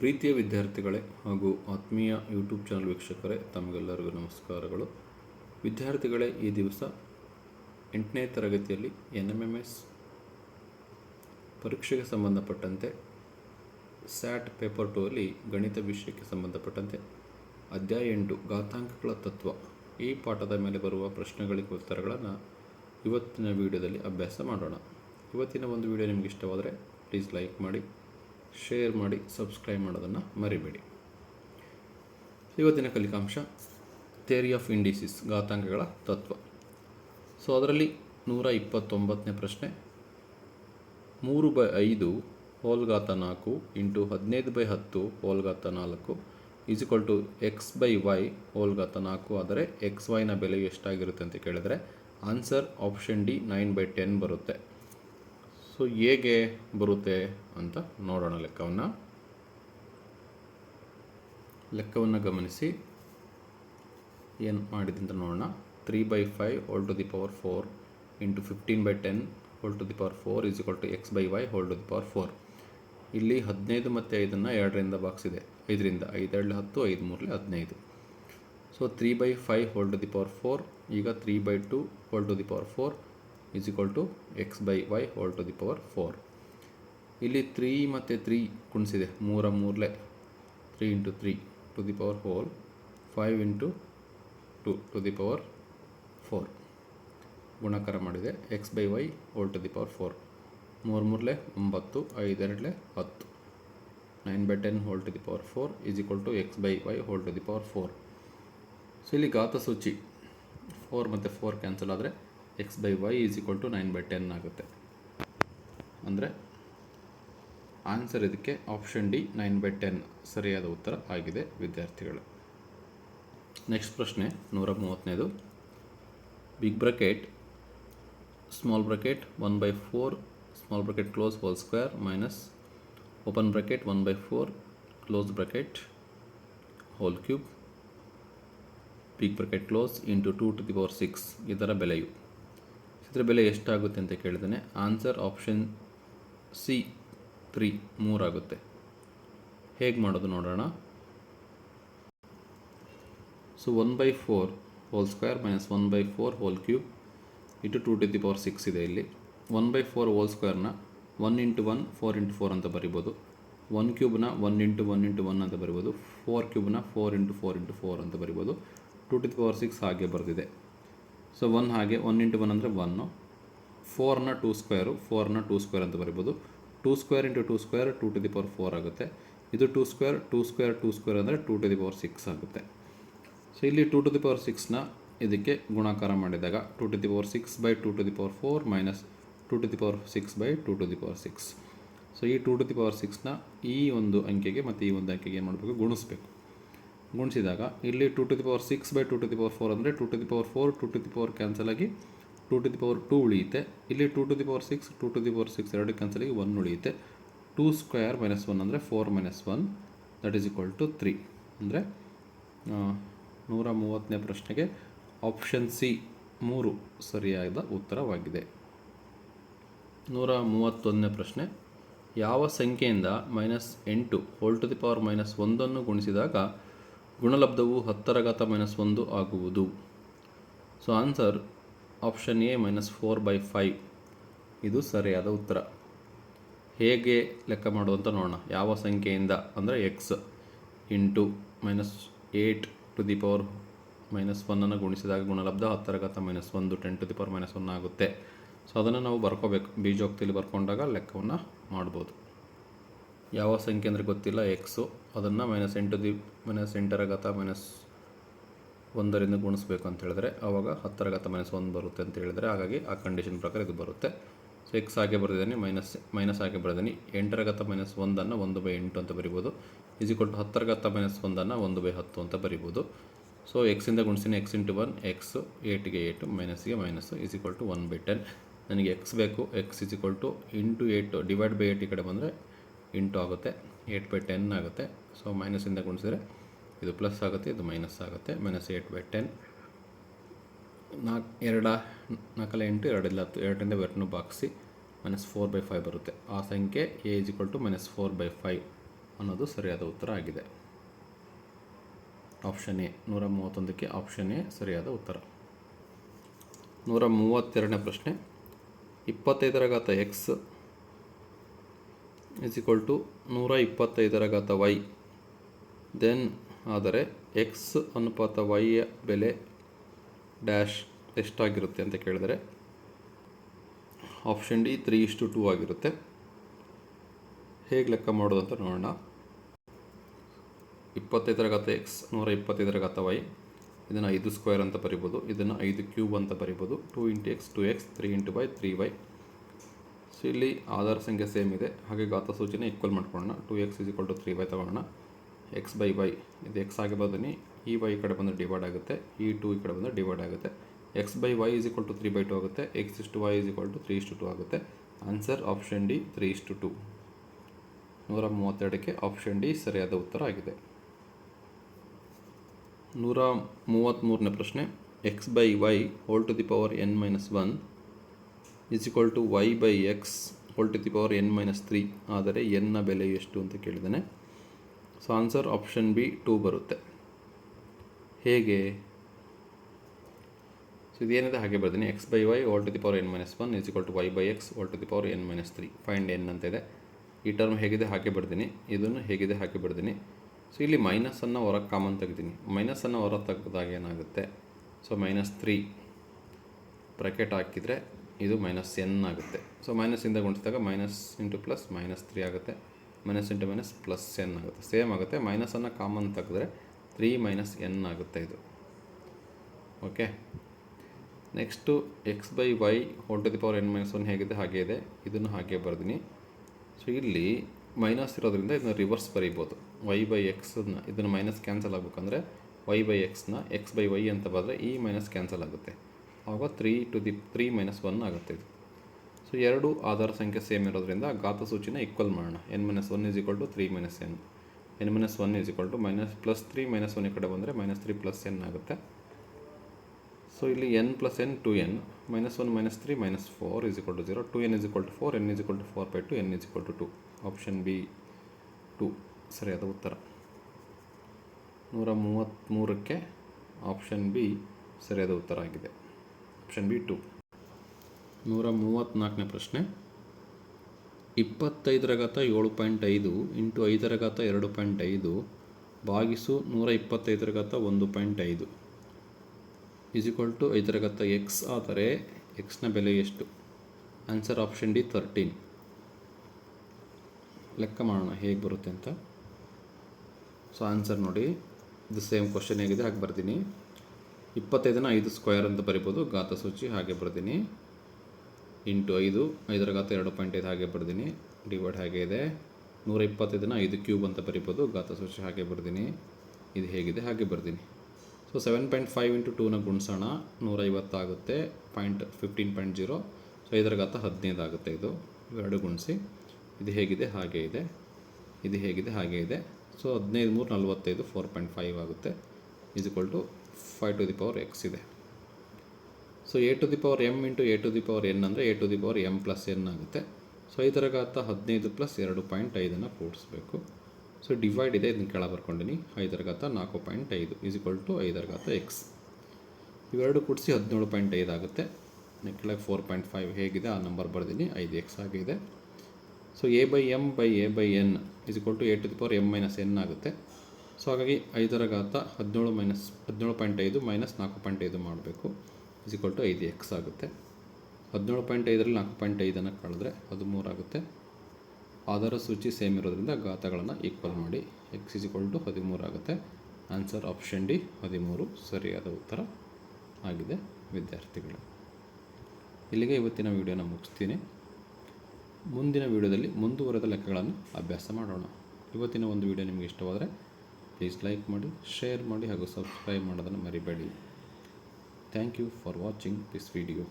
ಪ್ರೀತಿಯ ವಿದ್ಯಾರ್ಥಿಗಳೇ ಹಾಗೂ ಆತ್ಮೀಯ ಯೂಟ್ಯೂಬ್ ಚಾನಲ್ ವೀಕ್ಷಕರೇ, ತಮಗೆಲ್ಲರಿಗೂ ನಮಸ್ಕಾರಗಳು. ವಿದ್ಯಾರ್ಥಿಗಳೇ, ಈ ದಿವಸ 8ನೇ ತರಗತಿಯಲ್ಲಿ NMMS ಪರೀಕ್ಷೆಗೆ ಸಂಬಂಧಪಟ್ಟಂತೆ ಸ್ಯಾಟ್ ಪೇಪರ್ 2 ಅಲ್ಲಿ ಗಣಿತ ವಿಷಯಕ್ಕೆ ಸಂಬಂಧಪಟ್ಟಂತೆ ಅಧ್ಯಾಯ 8 ಘಾತಾಂಕಗಳ ತತ್ವ ಈ ಪಾಠದ ಮೇಲೆ ಬರುವ ಪ್ರಶ್ನೆಗಳಿಗೆ ಉತ್ತರಗಳನ್ನು ಇವತ್ತಿನ ವಿಡಿಯೋದಲ್ಲಿ ಅಭ್ಯಾಸ ಮಾಡೋಣ. ಇವತ್ತಿನ ಒಂದು ವಿಡಿಯೋ ನಿಮಗೆ ಇಷ್ಟವಾದರೆ ಪ್ಲೀಸ್ ಲೈಕ್ ಮಾಡಿ, ಶೇರ್ ಮಾಡಿ, ಸಬ್ಸ್ಕ್ರೈಬ್ ಮಾಡೋದನ್ನು ಮರಿಬೇಡಿ. ಇವತ್ತಿನ ಕಲಿಕಾಂಶ ಥಿಯರಿ ಆಫ್ ಇಂಡಿಸಿಸ್, ಘಾತಾಂಕಗಳ ತತ್ವ. ಸೊ ಅದರಲ್ಲಿ 129ನೇ ಪ್ರಶ್ನೆ, 3/5 ಹೋಲ್ ಘಾತ 4 ಇಂಟು 15/10 ಹೋಲ್ ಘಾತ 4 ಈಕ್ವಲ್ ಟು x/y ಹೋಲ್ ಘಾತ 4 ಆದರೆ XYನ ಬೆಲೆಯು ಎಷ್ಟಾಗಿರುತ್ತೆ ಅಂತ ಕೇಳಿದರೆ ಆನ್ಸರ್ ಆಪ್ಷನ್ ಡಿ 9/10 ಬರುತ್ತೆ. ಸೊ ಹೇಗೆ ಬರುತ್ತೆ ಅಂತ ನೋಡೋಣ. ಲೆಕ್ಕವನ್ನು ಗಮನಿಸಿ ಏನು ಮಾಡಿದೆ ಅಂತ ನೋಡೋಣ. 3/5 whole to the power 4 into 15/10 whole to the power 4 equal to x/y whole to the power 4. ಇಲ್ಲಿ 15 ಮತ್ತು 5ಅನ್ನು 2ರಿಂದ ಭಾಗಿಸಿದೆ, 5ರಿಂದ 5 2 10, 5 3 15. So 3/5 whole to the power 4 ಈಗ 3/2 ಹೋಲ್ to the power 4 is equal to x/y whole to the power 4. ಇಲ್ಲಿ 3 ಮತ್ತು 3 ಗುಣಿಸಿದೆ, 3 3 3 into 3 to the power whole 5 into 2 to the power 4 ಗುಣಾಕಾರ ಮಾಡಿದೆ x/y whole to the power 4. 3 3 9, 5 2 10, 9/10 whole to the power 4 is equal to x/y whole to the power 4. So ಇಲ್ಲಿ ಘಾತ ಸೂಚಿ 4 ಮತ್ತು 4 cancel ಆದರೆ x/y ಈಸ್ ಈಕ್ವಲ್ ಟು 9/10 ಆಗುತ್ತೆ. ಅಂದರೆ answer ಇದಕ್ಕೆ ಆಪ್ಷನ್ ಡಿ 9/10 ಸರಿಯಾದ ಉತ್ತರ ಆಗಿದೆ ವಿದ್ಯಾರ್ಥಿಗಳು. ನೆಕ್ಸ್ಟ್ ಪ್ರಶ್ನೆ 130ನೇದು, big bracket small bracket 1/4 small bracket close whole square minus open bracket 1/4 close bracket whole cube big bracket close into 2 to the power 6 ಇದರ ಬೆಲೆಯು, ಇದರ ಬೆಲೆ ಎಷ್ಟಾಗುತ್ತೆ ಅಂತ ಕೇಳಿದ್ದಾನೆ. ಆನ್ಸರ್ ಆಪ್ಷನ್ ಸಿ 3 ಆಗುತ್ತೆ. ಹೇಗೆ ಮಾಡೋದು ನೋಡೋಣ. So 1/4 whole square minus 1/4 whole cube into 2 to the power 6 ಇದೆ. ಇಲ್ಲಿ 1/4 ಹೋಲ್ ಸ್ಕ್ವೇರ್ನ 1 ಇಂಟು 1 4 ಇಂಟು 4 ಅಂತ ಬರಿಬೋದು. 1 ಕ್ಯೂಬ್ನ 1 ಇಂಟು 1 ಇಂಟು 1 ಅಂತ ಬರಿಬೋದು. 4 ಕ್ಯೂಬ್ನ 4 ಇಂಟು 4 ಇಂಟು 4 ಅಂತ ಬರಿಬೋದು. 2 ಟು ದಿ ಪವರ್ 6 ಹಾಗೆ ಬರೆದಿದೆ. ಸೊ 1 ಹಾಗೆ 1 ಇಂಟು 1 ಅಂದರೆ 1. 4ನ 2 ಸ್ಕ್ವೇರು 4ನ 2 ಸ್ಕ್ವೇರ್ ಅಂತ ಬರಿಬೋದು. 2 square into 2 square 2 to the power 4 ಆಗುತ್ತೆ. ಇದು 2 ಸ್ಕ್ವೇರ್ 2 ಸ್ಕ್ವೇರ್ 2 ಸ್ಕ್ವೇರ್ ಅಂದರೆ 2 ಟು ದಿ ಪವರ್ 6 ಆಗುತ್ತೆ. ಸೊ ಇಲ್ಲಿ 2 ಟು ದಿ ಪವರ್ 6ನ ಇದಕ್ಕೆ ಗುಣಾಕಾರ ಮಾಡಿದಾಗ 2 to the power 6/2 to the power 4 minus 2 to the power 6/2 to the power 6. So ಈ 2 ಟು ದಿ ಪವರ್ 6ನ ಈ ಒಂದು ಅಂಕೆಗೆ ಮತ್ತು ಈ ಒಂದು ಅಂಕೆಗೆ ಏನು ಮಾಡಬೇಕು, ಗುಣಿಸ್ಬೇಕು. ಗುಣಿಸಿದಾಗ ಇಲ್ಲಿ 2 to the power 6/2 to the power 4 ಅಂದರೆ 2 to the power 4 2 to the power cancel ಆಗಿ 2 ಟು ದಿ ಪವರ್ 2 ಉಳಿಯುತ್ತೆ. ಇಲ್ಲಿ 2 to the power 6 2 to the power 6 ಎರಡು ಕ್ಯಾನ್ಸಲ್ ಆಗಿ 1 ಉಳಿಯುತ್ತೆ. 2 ಸ್ಕ್ವೇರ್ ಮೈನಸ್ 1 ಅಂದರೆ 4 minus 1 that is equal to 3. ಅಂದರೆ 130ನೇ ಪ್ರಶ್ನೆಗೆ ಆಪ್ಷನ್ ಸಿ 3 ಸರಿಯಾದ ಉತ್ತರವಾಗಿದೆ. 131ನೇ ಪ್ರಶ್ನೆ, ಯಾವ ಸಂಖ್ಯೆಯಿಂದ -8 ಹೋಲ್ ಟು ದಿ ಪವರ್ -1 ಗುಣಿಸಿದಾಗ ಗುಣಲಬ್ಧವು 10⁻⁻1 ಆಗುವುದು? ಸೊ ಆನ್ಸರ್ ಆಪ್ಷನ್ ಎ -4/5 ಇದು ಸರಿಯಾದ ಉತ್ತರ. ಹೇಗೆ ಲೆಕ್ಕ ಮಾಡೋದಂತ ನೋಡೋಣ. ಯಾವ ಸಂಖ್ಯೆಯಿಂದ ಅಂದರೆ x into -8 to the power -1 ಗುಣಿಸಿದಾಗ ಗುಣಲಬ್ಧ 10⁻⁻1 10 ಟು ದಿ ಪವರ್ -1 ಆಗುತ್ತೆ. ಸೊ ಅದನ್ನು ನಾವು ಬರ್ಕೋಬೇಕು. ಬೀಜೋಕ್ತಿಯಲ್ಲಿ ಬರ್ಕೊಂಡಾಗ ಲೆಕ್ಕವನ್ನು ಮಾಡ್ಬೋದು. ಯಾವ ಸಂಖ್ಯೆ ಅಂದರೆ ಗೊತ್ತಿಲ್ಲ, ಎಕ್ಸು, ಅದನ್ನು -8 ಟು ದಿ -1 ಗುಣಿಸ್ಬೇಕು ಅಂತ ಹೇಳಿದ್ರೆ ಆವಾಗ 10⁻1 ಬರುತ್ತೆ ಅಂತ ಹೇಳಿದರೆ, ಹಾಗಾಗಿ ಆ ಕಂಡೀಷನ್ ಪ್ರಕಾರ ಇದು ಬರುತ್ತೆ. ಸೊ ಎಕ್ಸ್ ಹಾಗೆ ಬರೆದಿದ್ದೀನಿ, ಮೈನಸ್ ಹಾಗೆ ಬರೆದಿದ್ದೀನಿ. 8⁻1 1/8 ಅಂತ ಬರಿಬೋದು. ಈಸ್ ಈಕ್ವಲ್ ಟು 10⁻1 1/10 ಅಂತ ಬರಿಬೋದು. ಸೊ ಎಕ್ಸಿಂದ ಗುಣಿಸ್ತೀನಿ, ಎಕ್ಸ್ ಇಂಟು 1 ಎಕ್ಸ್, 8ಗೆ 8 ಮೈನಸ್ಗೆ ಮೈನಸ್ಸು ಈಸ್ ಈಕ್ವಲ್ ಟು 1/10. ನನಗೆ ಎಕ್ಸ್ ಬೇಕು. X is equal to into 8 divide by 8 ಈ ಕಡೆ ಬಂದರೆ ಇಂಟು ಆಗುತ್ತೆ, 8/10 ಆಗುತ್ತೆ. ಸೊ ಮೈನಸಿಂದ ಗುಣಿಸಿದರೆ ಇದು ಪ್ಲಸ್ ಆಗುತ್ತೆ, ಇದು ಮೈನಸ್ ಆಗುತ್ತೆ. -8/10 4 8 2 10 2ರಿಂದ 2 ಭಾಗಿಸಿ -4/5 ಬರುತ್ತೆ. ಆ ಸಂಖ್ಯೆ ಎ ಈಸ್ ಈಕ್ವಲ್ ಟು -4/5 ಅನ್ನೋದು ಸರಿಯಾದ ಉತ್ತರ ಆಗಿದೆ. ಆಪ್ಷನ್ ಎ 131ಕ್ಕೆ ಆಪ್ಷನ್ ಎ ಸರಿಯಾದ ಉತ್ತರ. 132ನೇ ಪ್ರಶ್ನೆ, 25ರ ಘಾತ ಎಕ್ಸ್ = 125ರ ಘಾತ ವೈ ದೆನ್ ಆದರೆ ಎಕ್ಸ್ ಅನುಪಾತ ವೈಯ ಬೆಲೆ ಡ್ಯಾಶ್ ಎಷ್ಟಾಗಿರುತ್ತೆ ಅಂತ ಕೇಳಿದರೆ ಆಪ್ಷನ್ ಡಿ 3:2 ಆಗಿರುತ್ತೆ. ಹೇಗೆ ಲೆಕ್ಕ ಮಾಡೋದು ಅಂತ ನೋಡೋಣ. 25ರ ಘಾತ ಎಕ್ಸ್ 125ರ ಘಾತ ವೈ, ಇದನ್ನು 5² ಅಂತ ಬರಿಬೋದು, ಇದನ್ನು 5³ ಅಂತ ಬರಿಬೋದು. 2 × x 2x, 3 × y 3y. So ಇಲ್ಲಿ ಆಧಾರ ಸಂಖ್ಯೆ ಸೇಮ್ ಇದೆ, ಹಾಗೆ ಘಾತ ಸೂಚಿನ ಈಕ್ವಲ್ ಮಾಡ್ಕೊಳ್ಳೋಣ. 2x = 3y ತಗೊಳ್ಳೋಣ. x/y ಇದು x ಆಗಿ ಬರ್ತೀನಿ, ಈ y ಈ ಕಡೆ ಬಂದು ಡಿವೈಡ್ ಆಗುತ್ತೆ, ಈ 2 ಈ ಕಡೆ ಬಂದು ಡಿವೈಡ್ ಆಗುತ್ತೆ. x/y = 3/2 ಆಗುತ್ತೆ, x/y = 3:2 ಆಗುತ್ತೆ. Answer option D 3:2. 132ಕ್ಕೆ ಆಪ್ಷನ್ ಡಿ ಸರಿಯಾದ ಉತ್ತರ ಆಗಿದೆ. 133ನೇ ಪ್ರಶ್ನೆ, x/y n - 1 = y/x n - 3 ಆದರೆ n ನ ಬೆಲೆ ಎಷ್ಟು ಅಂತ ಕೇಳಿದ್ದಾನೆ. ಸೊ ಆನ್ಸರ್ ಆಪ್ಷನ್ ಬಿ 2 ಬರುತ್ತೆ. ಹೇಗೆ? ಸೊ ಇದೇನಿದೆ ಹಾಗೆ ಬರ್ತೀನಿ. x/y n - 1 = y/x n - 3 find n ಅಂತ ಇದೆ. ಈ ಟರ್ಮ್ ಹೇಗಿದೆ ಹಾಗೆ ಬರ್ತೀನಿ, ಇದನ್ನು ಹೇಗಿದೆ ಹಾಗೆ ಬರ್ತೀನಿ. ಸೊ ಇಲ್ಲಿ ಮೈನಸನ್ನು ಹೊರಗೆ ಕಾಮನ್ ತೆಗಿತೀನಿ. ಮೈನಸನ್ನು ಹೊರ ತೆಗೆದಾಗ ಏನಾಗುತ್ತೆ, ಸೊ -3 ಬ್ರ್ಯಾಕೆಟ್ ಹಾಕಿದರೆ ಇದು -n ಆಗುತ್ತೆ. ಸೊ ಮೈನಸಿಂದ ಗುಣಿಸಿದಾಗ ಮೈನಸ್ ಇಂಟು ಪ್ಲಸ್ -3 ಆಗುತ್ತೆ, ಮೈನಸ್ ಇಂಟು ಮೈನಸ್ +n ಆಗುತ್ತೆ, ಸೇಮ್ ಆಗುತ್ತೆ. ಮೈನಸನ್ನು ಕಾಮನ್ ತೆಗೆದ್ರೆ 3 - n ಆಗುತ್ತೆ ಇದು. ಓಕೆ, ನೆಕ್ಸ್ಟು x/y n - 1 ಹೇಗಿದೆ ಹಾಗೆ ಇದೆ, ಇದನ್ನು ಹಾಗೆ ಬರ್ತೀನಿ. ಸೊ ಇಲ್ಲಿ ಮೈನಸ್ ಇರೋದ್ರಿಂದ ಇದನ್ನು ರಿವರ್ಸ್ ಬರೀಬೋದು. y/x ಇದನ್ನು ಮೈನಸ್ ಕ್ಯಾನ್ಸಲ್ ಆಗಬೇಕಂದ್ರೆ y/xನ x/y ಅಂತ ಬರೆದ್ರೆ ಈ ಮೈನಸ್ ಕ್ಯಾನ್ಸಲ್ ಆಗುತ್ತೆ, ಆವಾಗ 3 - 1 ಆಗುತ್ತೆ ಇದು. ಸೊ ಎರಡು ಆಧಾರ ಸಂಖ್ಯೆ ಸೇಮ್ ಇರೋದ್ರಿಂದ ಘಾತ ಸೂಚಿನ ಈಕ್ವಲ್ ಮಾಡೋಣ. n - 1 = 3 - n, n - 1 +3 - 1 ಈ ಕಡೆ ಬಂದರೆ -3 + n ಆಗುತ್ತೆ. ಸೊ ಇಲ್ಲಿ n + n 2n, -1 - 3 - 4 = 0. 2n = 4, n = 4/2, n = 2. Option B 2 ಸರಿಯಾದ ಉತ್ತರ. 133ಕ್ಕೆ ಆಪ್ಷನ್ ಬಿ ಸರಿಯಾದ ಉತ್ತರ ಆಗಿದೆ. Option B 2. 134ನೇ ಪ್ರಶ್ನೆ, 25ರ ಘಾತ 7.5 × 5ರ ಘಾತ 2.5 ಭಾಗಿಸು 125ರ ಘಾತ 1.5 = 5ರ ಘಾತ ಎಕ್ಸ್ ಆದರೆ ಎಕ್ಸ್ನ ಬೆಲೆ ಎಷ್ಟು? Answer option D 13. ಲೆಕ್ಕ ಮಾಡೋಣ ಹೇಗೆ ಬರುತ್ತೆ ಅಂತ. ಸೊ ಆನ್ಸರ್ ನೋಡಿ, ಇದು ಸೇಮ್ ಕ್ವಶನ್ ಹೇಗಿದೆ ಹಾಗೆ ಬರ್ತೀನಿ. 25ನ 5² ಅಂತ ಬರಿಬೋದು, ಘಾತ ಸೂಚಿ ಹಾಗೆ ಬರ್ತೀನಿ. ಇಂಟು 5, 5ರ ಘಾತ 2.5 ಹಾಗೆ ಬರ್ತೀನಿ, ಡಿವೈಡ್ ಹಾಗೆ ಇದೆ. 125ನ 5³ ಅಂತ ಬರಿಬೋದು, ಘಾತ ಸೂಚಿ ಹಾಗೆ ಬರ್ತೀನಿ. ಇದು ಹೇಗಿದೆ ಹಾಗೆ ಬರ್ತೀನಿ. ಸೊ 7.5 × 2ನ ಗುಣಿಸೋಣ, 150 ಆಗುತ್ತೆ. 15.0. ಸೊ 5ರ ಘಾತ 15 ಆಗುತ್ತೆ. ಇದು ಇವೆರಡು ಗುಣಿಸಿ, ಇದು ಹೇಗಿದೆ ಹಾಗೆ ಇದೆ, ಇದು ಹೇಗಿದೆ ಹಾಗೆ ಇದೆ. ಸೊ 15 × 3 = 45, 4.5 ಆಗುತ್ತೆ. = 5⁴x ಇದೆ. ಸೊ a⁴m × a⁴n ಅಂದರೆ a⁴m + n ಆಗುತ್ತೆ. ಸೊ 5ರ ಘಾತ 15 + 2.5 ಕೂಡಿಸ್ಬೇಕು. ಸೊ ಡಿವೈಡ್ ಇದೆ, ಇದನ್ನು ಕೆಳ ಬರ್ಕೊಂಡಿನಿ. 5ರ ಘಾತ 4.5 = 5ರ ಘಾತ x. ಇವೆರಡು ಕೂಡಿಸಿ 17.5 ಆಗುತ್ತೆ. ಕೆಳಗೆ 4.5 ಹೇಗಿದೆ ಆ ನಂಬರ್ ಬರ್ತೀನಿ, 5x ಆಗಿದೆ. ಸೊ a/m/a/n = a⁴m - n ಆಗುತ್ತೆ. ಸೊ ಹಾಗಾಗಿ 5ರ ಘಾತ 17.5 - 4.5 ಮಾಡಬೇಕು, = 5x ಆಗುತ್ತೆ. 17.5ರಲ್ಲಿ 4.5 ಕಳೆದ್ರೆ 13 ಆಗುತ್ತೆ. ಆಧಾರ ಸೂಚಿ ಸೇಮ್ ಇರೋದ್ರಿಂದ ಘಾತಗಳನ್ನು ಈಕ್ವಲ್ ಮಾಡಿ, x = 13 ಆಗುತ್ತೆ. ಆನ್ಸರ್ ಆಪ್ಷನ್ ಡಿ 13 ಸರಿಯಾದ ಉತ್ತರ ಆಗಿದೆ ವಿದ್ಯಾರ್ಥಿಗಳು. ಇಲ್ಲಿಗೆ ಇವತ್ತಿನ ವಿಡಿಯೋನ ಮುಗಿಸ್ತೀನಿ. ಮುಂದಿನ ವಿಡಿಯೋದಲ್ಲಿ ಮುಂದುವರೆದ ಲೆಕ್ಕಗಳನ್ನು ಅಭ್ಯಾಸ ಮಾಡೋಣ. ಇವತ್ತಿನ ಒಂದು ವಿಡಿಯೋ ನಿಮಗೆ ಇಷ್ಟವಾದರೆ ಪ್ಲೀಸ್ ಲೈಕ್ ಮಾಡಿ, ಶೇರ್ ಮಾಡಿ ಹಾಗೂ ಸಬ್ಸ್ಕ್ರೈಬ್ ಮಾಡೋದನ್ನು ಮರಿಬೇಡಿ. Thank you for watching this video.